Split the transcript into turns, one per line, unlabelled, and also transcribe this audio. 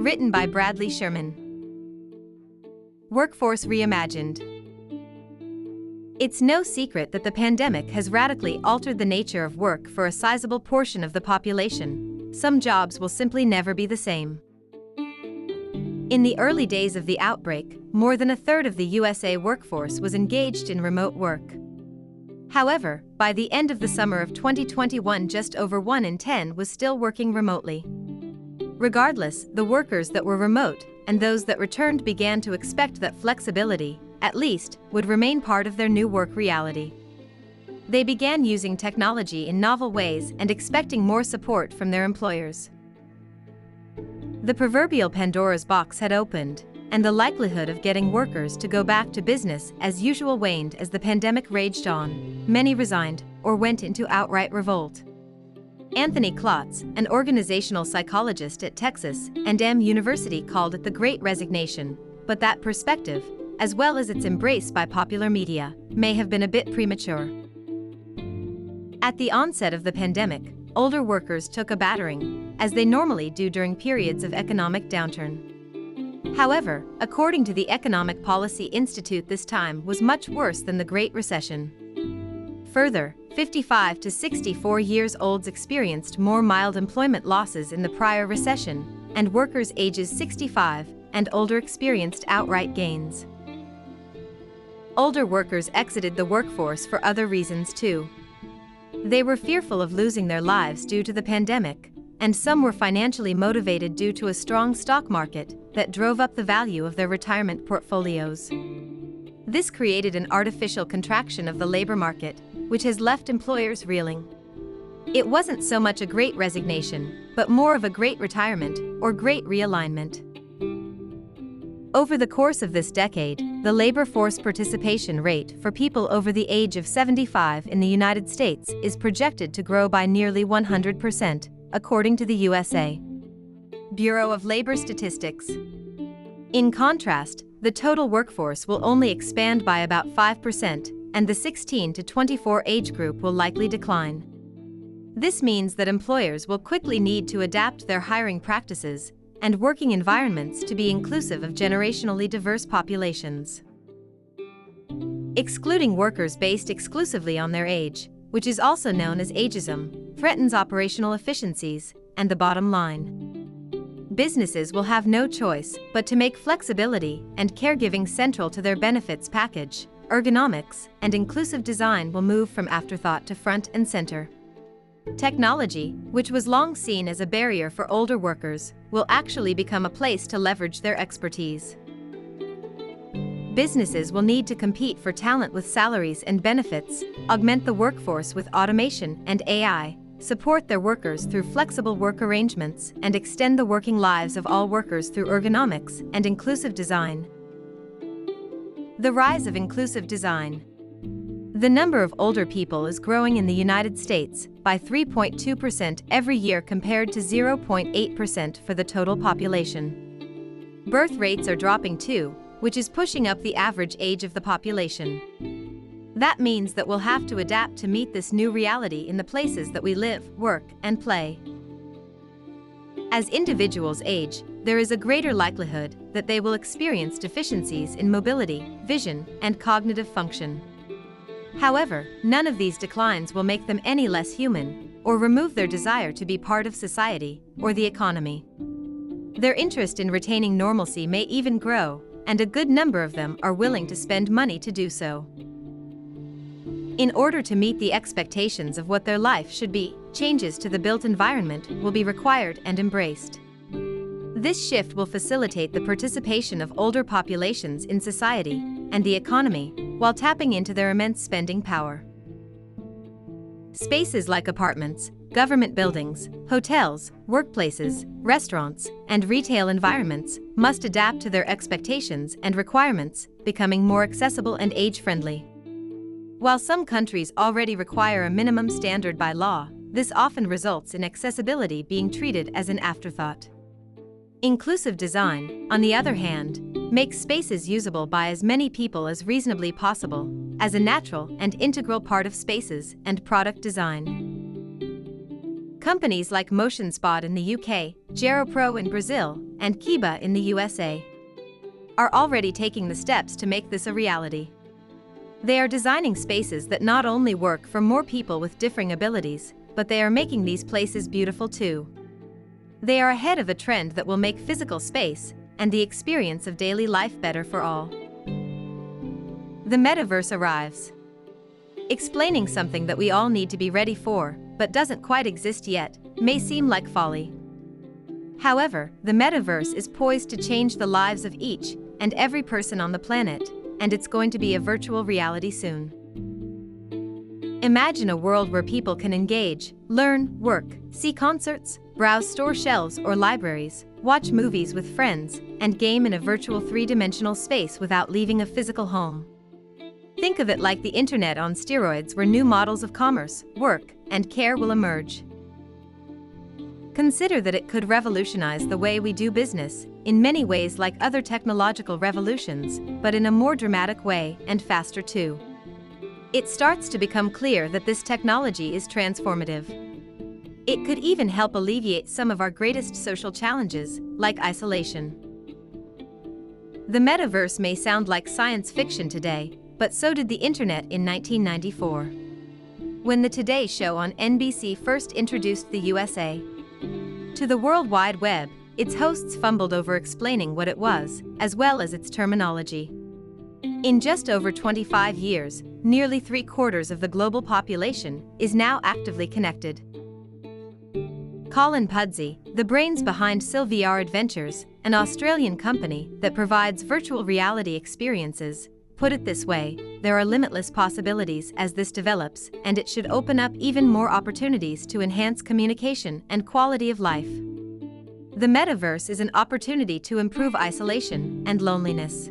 Written by Bradley Schurman. Workforce Reimagined. It's no secret that the pandemic has radically altered the nature of work for a sizable portion of the population. Some jobs will simply never be the same. In the early days of the outbreak, more than a third of the USA workforce was engaged in remote work. However, by the end of the summer of 2021, just over 1 in 10 was still working remotely. Regardless, the workers that were remote and those that returned began to expect that flexibility, at least, would remain part of their new work reality. They began using technology in novel ways and expecting more support from their employers. The proverbial Pandora's box had opened, and the likelihood of getting workers to go back to business as usual waned as the pandemic raged on. Many resigned or went into outright revolt. Anthony Klotz, an organizational psychologist at Texas A&M University, called it the Great Resignation, but that perspective, as well as its embrace by popular media, may have been a bit premature. At the onset of the pandemic, older workers took a battering, as they normally do during periods of economic downturn. However, according to the Economic Policy Institute, this time was much worse than the Great Recession. Further, 55 to 64 years olds experienced more mild employment losses in the prior recession, and workers ages 65 and older experienced outright gains. Older workers exited the workforce for other reasons too. They were fearful of losing their lives due to the pandemic, and some were financially motivated due to a strong stock market that drove up the value of their retirement portfolios. This created an artificial contraction of the labor market, which has left employers reeling. It wasn't so much a great resignation, but more of a great retirement or great realignment. Over the course of this decade, the labor force participation rate for people over the age of 75 in the United States is projected to grow by nearly 100%, according to the USA Bureau of Labor Statistics. In contrast, the total workforce will only expand by about 5%, and the 16 to 24 age group will likely decline. This means that employers will quickly need to adapt their hiring practices and working environments to be inclusive of generationally diverse populations. Excluding workers based exclusively on their age, which is also known as ageism, threatens operational efficiencies and the bottom line. Businesses will have no choice but to make flexibility and caregiving central to their benefits package. Ergonomics and inclusive design will move from afterthought to front and center. Technology, which was long seen as a barrier for older workers, will actually become a place to leverage their expertise. Businesses will need to compete for talent with salaries and benefits, augment the workforce with automation and AI, support their workers through flexible work arrangements, and extend the working lives of all workers through ergonomics and inclusive design. The rise of inclusive design. The number of older people is growing in the United States by 3.2% every year compared to 0.8% for the total population. Birth rates are dropping too, which is pushing up the average age of the population. That means that we'll have to adapt to meet this new reality in the places that we live, work, and play. As individuals age, there is a greater likelihood that they will experience deficiencies in mobility, vision, and cognitive function. However, none of these declines will make them any less human or remove their desire to be part of society or the economy. Their interest in retaining normalcy may even grow, and a good number of them are willing to spend money to do so. In order to meet the expectations of what their life should be, changes to the built environment will be required and embraced. This shift will facilitate the participation of older populations in society and the economy while tapping into their immense spending power. Spaces like apartments, government buildings, hotels, workplaces, restaurants, and retail environments must adapt to their expectations and requirements, becoming more accessible and age-friendly. While some countries already require a minimum standard by law, this often results in accessibility being treated as an afterthought. Inclusive design, on the other hand, makes spaces usable by as many people as reasonably possible, as a natural and integral part of spaces and product design. Companies like MotionSpot in the UK, GeroPro in Brazil, and Cuba in the USA, are already taking the steps to make this a reality. They are designing spaces that not only work for more people with differing abilities, but they are making these places beautiful too. They are ahead of a trend that will make physical space and the experience of daily life better for all. The metaverse arrives. Explaining something that we all need to be ready for, but doesn't quite exist yet, may seem like folly. However, the metaverse is poised to change the lives of each and every person on the planet, and it's going to be a virtual reality soon. Imagine a world where people can engage, learn, work, see concerts, browse store shelves or libraries, watch movies with friends, and game in a virtual three-dimensional space without leaving a physical home. Think of it like the internet on steroids, where new models of commerce, work, and care will emerge. Consider that it could revolutionize the way we do business, in many ways like other technological revolutions, but in a more dramatic way and faster too. It starts to become clear that this technology is transformative. It could even help alleviate some of our greatest social challenges, like isolation. The metaverse may sound like science fiction today, but so did the internet in 1994. When the Today Show on NBC first introduced the USA to the World Wide Web, its hosts fumbled over explaining what it was, as well as its terminology. In just over 25 years, nearly 3/4 of the global population is now actively connected. Colin Pudsey, the brains behind SylVR Adventures, an Australian company that provides virtual reality experiences, put it this way: there are limitless possibilities as this develops, and it should open up even more opportunities to enhance communication and quality of life. The metaverse is an opportunity to improve isolation and loneliness.